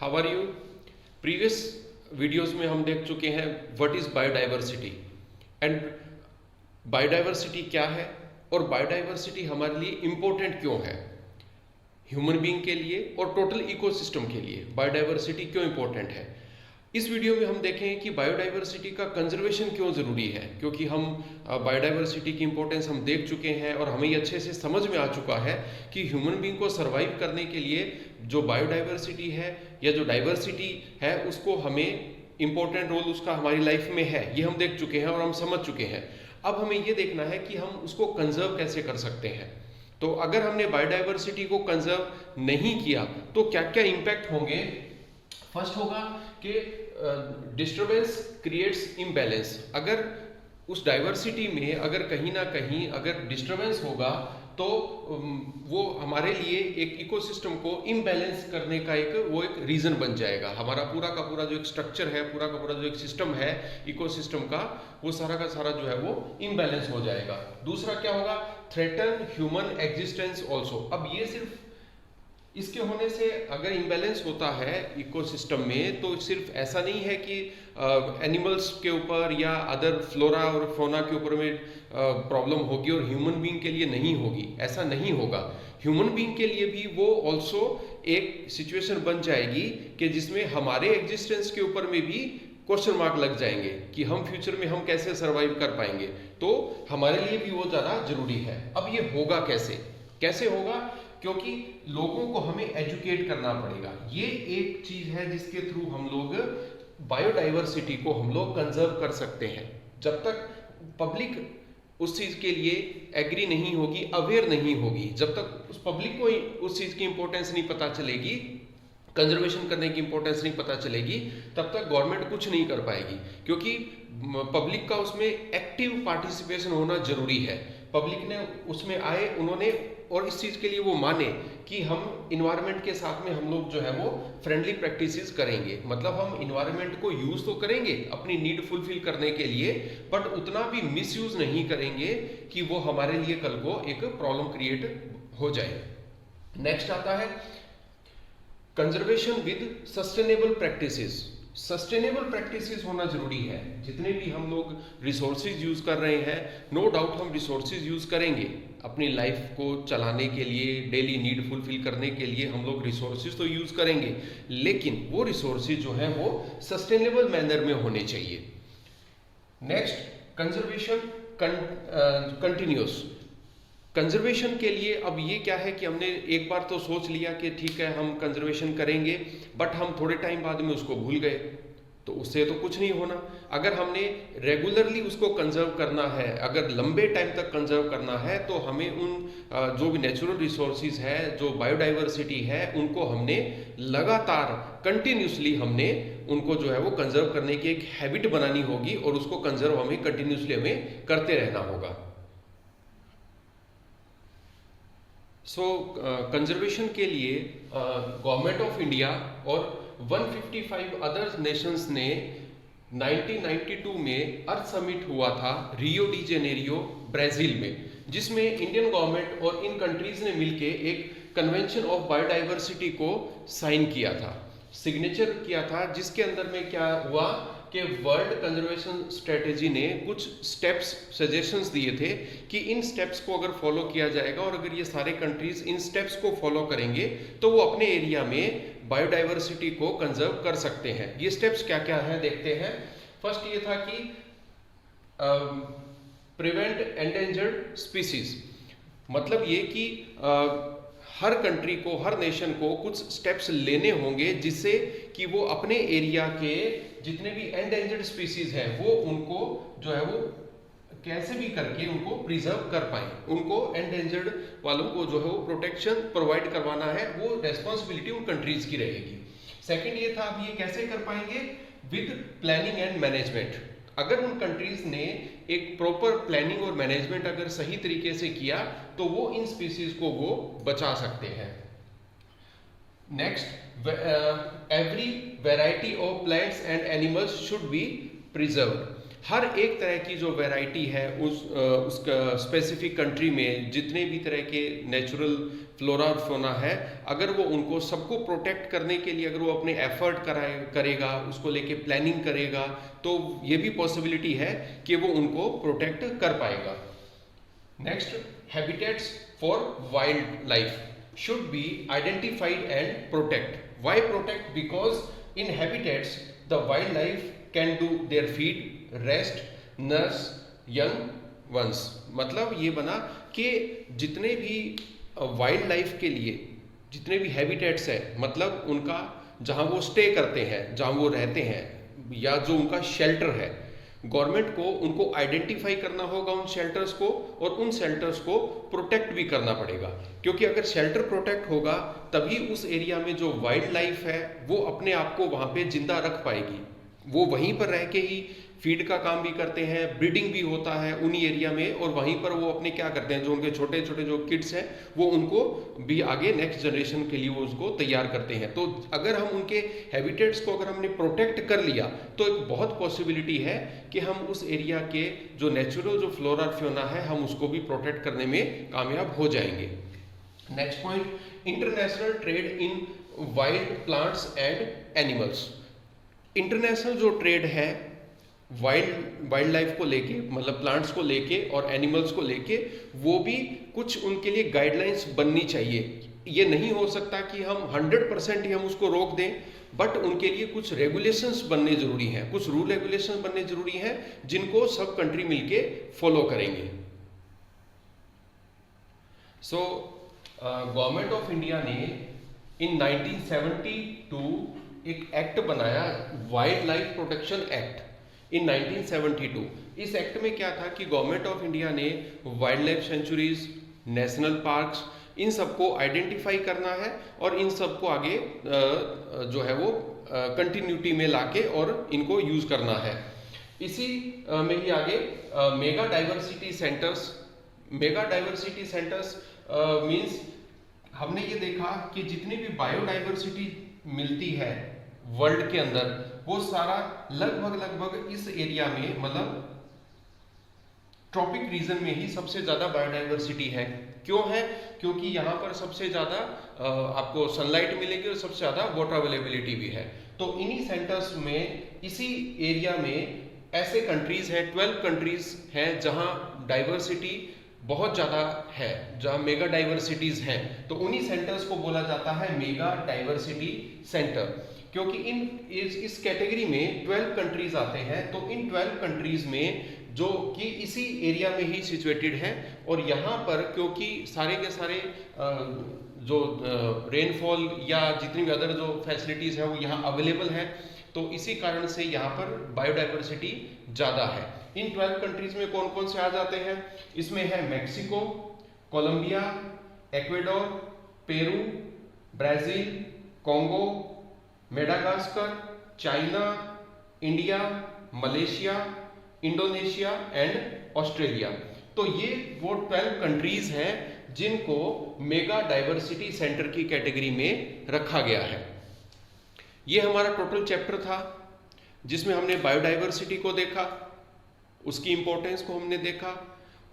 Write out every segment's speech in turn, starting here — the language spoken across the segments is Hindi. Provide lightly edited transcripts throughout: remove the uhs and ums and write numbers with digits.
How are you. Previous videos में हम देख चुके हैं what is biodiversity and biodiversity क्या है और बायोडाइवर्सिटी हमारे लिए इम्पोर्टेंट क्यों है, ह्यूमन बीइंग के लिए और टोटल इकोसिस्टम के लिए बायोडाइवर्सिटी क्यों इंपॉर्टेंट है। इस वीडियो में हम देखेंगे कि बायोडाइवर्सिटी का कंजर्वेशन क्यों ज़रूरी है, क्योंकि हम बायोडाइवर्सिटी की इंपॉर्टेंस हम देख चुके हैं और हमें ये अच्छे से समझ में आ चुका है कि ह्यूमन बीइंग को सर्वाइव करने के लिए जो बायोडाइवर्सिटी है या जो डाइवर्सिटी है उसको हमें इंपॉर्टेंट रोल उसका हमारी लाइफ में है, ये हम देख चुके हैं और हम समझ चुके हैं। अब हमें ये देखना है कि हम उसको कंजर्व कैसे कर सकते हैं। तो अगर हमने बायोडाइवर्सिटी को कंजर्व नहीं किया तो क्या क्या इंपैक्ट होंगे। फर्स्ट होगा कि डिस्टरबेंस क्रिएट्स इम्बैलेंस। अगर उस डाइवर्सिटी में अगर कहीं ना कहीं अगर डिस्टरबेंस होगा तो वो हमारे लिए एक इकोसिस्टम को इम्बैलेंस करने का एक रीजन बन जाएगा। हमारा पूरा का पूरा जो एक स्ट्रक्चर है, पूरा का पूरा जो एक सिस्टम है इकोसिस्टम का, वो सारा का सारा जो है वो इम्बैलेंस हो जाएगा। दूसरा क्या होगा, थ्रेटन ह्यूमन एग्जिस्टेंस ऑल्सो। अब ये सिर्फ इसके होने से अगर इम्बैलेंस होता है इकोसिस्टम में तो सिर्फ ऐसा नहीं है कि एनिमल्स के ऊपर या अदर फ्लोरा और फौना के ऊपर में प्रॉब्लम होगी और ह्यूमन बीइंग के लिए नहीं होगी, ऐसा नहीं होगा। ह्यूमन बीइंग के लिए भी वो ऑल्सो एक सिचुएशन बन जाएगी कि जिसमें हमारे एग्जिस्टेंस के ऊपर में भी क्वेश्चन मार्क लग जाएंगे कि हम फ्यूचर में हम कैसे सर्वाइव कर पाएंगे, तो हमारे लिए भी वो ज़्यादा जरूरी है। अब ये होगा कैसे, कैसे होगा, क्योंकि लोगों को हमें एजुकेट करना पड़ेगा। ये एक चीज है जिसके थ्रू हम लोग बायोडाइवर्सिटी को हम लोग कंजर्व कर सकते हैं। जब तक पब्लिक उस चीज के लिए एग्री नहीं होगी, अवेयर नहीं होगी, जब तक उस पब्लिक को उस चीज की इंपॉर्टेंस नहीं पता चलेगी, कंजर्वेशन करने की इंपॉर्टेंस नहीं पता चलेगी, तब तक गवर्नमेंट कुछ नहीं कर पाएगी। क्योंकि पब्लिक का उसमें एक्टिव पार्टिसिपेशन होना जरूरी है। पब्लिक ने उसमें आए, उन्होंने और इस चीज के लिए वो माने कि हम इन्वायरमेंट के साथ में हम लोग जो है वो फ्रेंडली प्रैक्टिसेस करेंगे। मतलब हम इन्वायरमेंट को यूज तो करेंगे अपनी नीड फुलफिल करने के लिए, बट उतना भी मिसयूज नहीं करेंगे कि वो हमारे लिए कल को एक प्रॉब्लम क्रिएट हो जाए। नेक्स्ट आता है conservation with sustainable practices. Sustainable practices होना जरूरी है। जितने भी हम लोग रिसोर्सेज यूज कर रहे हैं, नो डाउट हम रिसोर्सेज यूज करेंगे अपनी लाइफ को चलाने के लिए, डेली नीड फुलफिल करने के लिए हम लोग रिसोर्सेज तो यूज करेंगे, लेकिन वो रिसोर्सेज जो है वो सस्टेनेबल मैनर में होने चाहिए। Next, conservation continuous. कंजर्वेशन के लिए अब ये क्या है कि हमने एक बार तो सोच लिया कि ठीक है हम कंजर्वेशन करेंगे, बट हम थोड़े टाइम बाद में उसको भूल गए, तो उससे तो कुछ नहीं होना। अगर हमने रेगुलरली उसको कंजर्व करना है, अगर लंबे टाइम तक कंजर्व करना है, तो हमें उन जो भी नेचुरल रिसोर्सेज है, जो बायोडाइवर्सिटी है, उनको हमने लगातार कंटिन्यूसली हमने उनको जो है वो कंजर्व करने की एक हैबिट बनानी होगी और उसको कंजर्व हमें कंटिन्यूसली हमें करते रहना होगा। सो कंजर्वेशन के लिए गवर्नमेंट ऑफ इंडिया और 155 अदर नेशंस ने 1992 में अर्थ समिट हुआ था रियो डी जेनेरियो ब्राजील में, जिसमें इंडियन गवर्नमेंट और इन कंट्रीज ने मिलके एक कन्वेंशन ऑफ बायोडाइवर्सिटी को साइन किया था, सिग्नेचर किया था, जिसके अंदर में क्या हुआ कि वर्ल्ड कंजर्वेशन स्ट्रेटेजी ने कुछ स्टेप्स सजेशंस दिए थे कि इन स्टेप्स को अगर फॉलो किया जाएगा और अगर ये सारे कंट्रीज इन स्टेप्स को फॉलो करेंगे तो वो अपने एरिया में बायोडाइवर्सिटी को कंजर्व कर सकते हैं। ये स्टेप्स क्या क्या हैं देखते हैं। फर्स्ट ये था कि प्रिवेंट एंडेंजर्ड स्पीसीज। मतलब ये कि हर कंट्री को, हर नेशन को कुछ स्टेप्स लेने होंगे जिससे कि वो अपने एरिया के जितने भी एंडेंजर्ड स्पीसीज हैं वो उनको जो है वो कैसे भी करके उनको प्रिजर्व कर पाए, उनको एंडेंजर्ड वालों को जो है वो प्रोटेक्शन प्रोवाइड करवाना है, वो रेस्पॉन्सिबिलिटी उन कंट्रीज की रहेगी। सेकंड ये था, अब ये कैसे कर पाएंगे, विद प्लानिंग एंड मैनेजमेंट। अगर उन कंट्रीज ने एक प्रॉपर प्लानिंग और मैनेजमेंट अगर सही तरीके से किया तो वो इन स्पीसीज को वो बचा सकते हैं। Next, every variety of plants and animals should be preserved. हर एक तरह की जो वैरायटी है उसका स्पेसिफिक कंट्री में जितने भी तरह के नेचुरल फ्लोरा और फौना है, अगर वो उनको सबको प्रोटेक्ट करने के लिए अगर वो अपने एफर्ट करेगा, उसको लेके प्लानिंग करेगा, तो ये भी पॉसिबिलिटी है कि वो उनको प्रोटेक्ट कर पाएगा। Next, habitats for wild life should be identified and protect. Why protect? Because in habitats the wildlife can do their feed, rest, nurse young ones. मतलब ये बना कि जितने भी वाइल्ड लाइफ के लिए जितने भी हैबिटेट्स है, मतलब उनका जहाँ वो स्टे करते हैं, जहाँ वो रहते हैं, या जो उनका शेल्टर है, गवर्नमेंट को उनको आइडेंटिफाई करना होगा उन शेल्टर्स को, और उन शेल्टर्स को प्रोटेक्ट भी करना पड़ेगा। क्योंकि अगर शेल्टर प्रोटेक्ट होगा तभी उस एरिया में जो वाइल्ड लाइफ है वो अपने आप को वहाँ पे जिंदा रख पाएगी। वो वहीं पर रह के ही फीड का काम भी करते हैं, ब्रीडिंग भी होता है उन्हीं एरिया में, और वहीं पर वो अपने क्या करते हैं, जो उनके छोटे छोटे जो किड्स हैं वो उनको भी आगे नेक्स्ट जनरेशन के लिए वो उसको तैयार करते हैं। तो अगर हम उनके हैबिटेट्स को अगर हमने प्रोटेक्ट कर लिया तो एक बहुत पॉसिबिलिटी है कि हम उस एरिया के जो नेचुरल जो फ्लोरा और फ्योना है हम उसको भी प्रोटेक्ट करने में कामयाब हो जाएंगे। Next point, international trade in wild plants and animals. International जो ट्रेड है वाइल्ड लाइफ को लेके, मतलब प्लांट्स को लेके और एनिमल्स को लेके, वो भी कुछ उनके लिए गाइडलाइंस बननी चाहिए। ये नहीं हो सकता कि हम 100% ही हम उसको रोक दें, बट उनके लिए कुछ रेगुलेशंस बनने जरूरी हैं, कुछ रूल रेगुलेशंस बनने जरूरी हैं जिनको सब कंट्री मिलके फॉलो करेंगे। सो गवर्नमेंट ऑफ इंडिया ने इन 1972 एक एक्ट बनाया, wildlife protection act in 1972। इस एक्ट में क्या था कि गवर्नमेंट ऑफ इंडिया ने wildlife sanctuaries, national parks, इन सबको आइडेंटिफाई करना है और इन सबको आगे जो है वो कंटिन्यूटी में लाके और इनको यूज करना है। इसी में ही आगे mega diversity centres. Mega diversity centres means हमने ये देखा कि जितनी भी बायोडाइवर्सिटी मिलती है वर्ल्ड के अंदर वो सारा लगभग इस एरिया में, मतलब ट्रॉपिक रीजन में ही सबसे ज्यादा बायोडाइवर्सिटी है। क्यों है? क्योंकि यहाँ पर सबसे ज्यादा आपको सनलाइट मिलेगी और सबसे ज्यादा वाटर अवेलेबिलिटी भी है। तो इन्हीं सेंटर्स में, इसी एरिया में ऐसे कंट्रीज हैं, 12 कंट्रीज हैं जहाँ डाइवर्सिटी बहुत ज्यादा है, जहाँ मेगा डाइवर्सिटीज हैं। तो उन्हीं सेंटर्स को बोला जाता है मेगा डाइवर्सिटी सेंटर, क्योंकि इस कैटेगरी में 12 कंट्रीज आते हैं। तो इन 12 कंट्रीज में जो कि इसी एरिया में ही सिचुएटेड हैं, और यहाँ पर क्योंकि सारे के सारे जो रेनफॉल या जितनी भी अदर जो फैसिलिटीज हैं वो यहाँ अवेलेबल है, तो इसी कारण से यहाँ पर बायोडाइवर्सिटी ज़्यादा है। इन 12 कंट्रीज में कौन कौन से आ जाते हैं? इसमें है Mexico, Colombia, Ecuador, Peru, Brazil, Congo, Madagascar, China, India, Malaysia, Indonesia and Australia. तो ये वो 12 कंट्रीज हैं जिनको मेगा डाइवर्सिटी सेंटर की कैटेगरी में रखा गया है। ये हमारा टोटल चैप्टर था जिसमें हमने बायोडाइवर्सिटी को देखा, उसकी इंपॉर्टेंस को हमने देखा,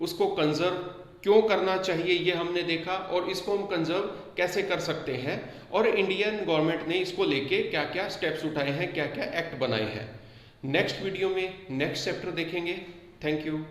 उसको कंजर्व क्यों करना चाहिए ये हमने देखा, और इसको हम कंजर्व कैसे कर सकते हैं, और इंडियन गवर्नमेंट ने इसको लेके क्या क्या स्टेप्स उठाए हैं, क्या क्या एक्ट बनाए हैं। नेक्स्ट वीडियो में नेक्स्ट चैप्टर देखेंगे। Thank you.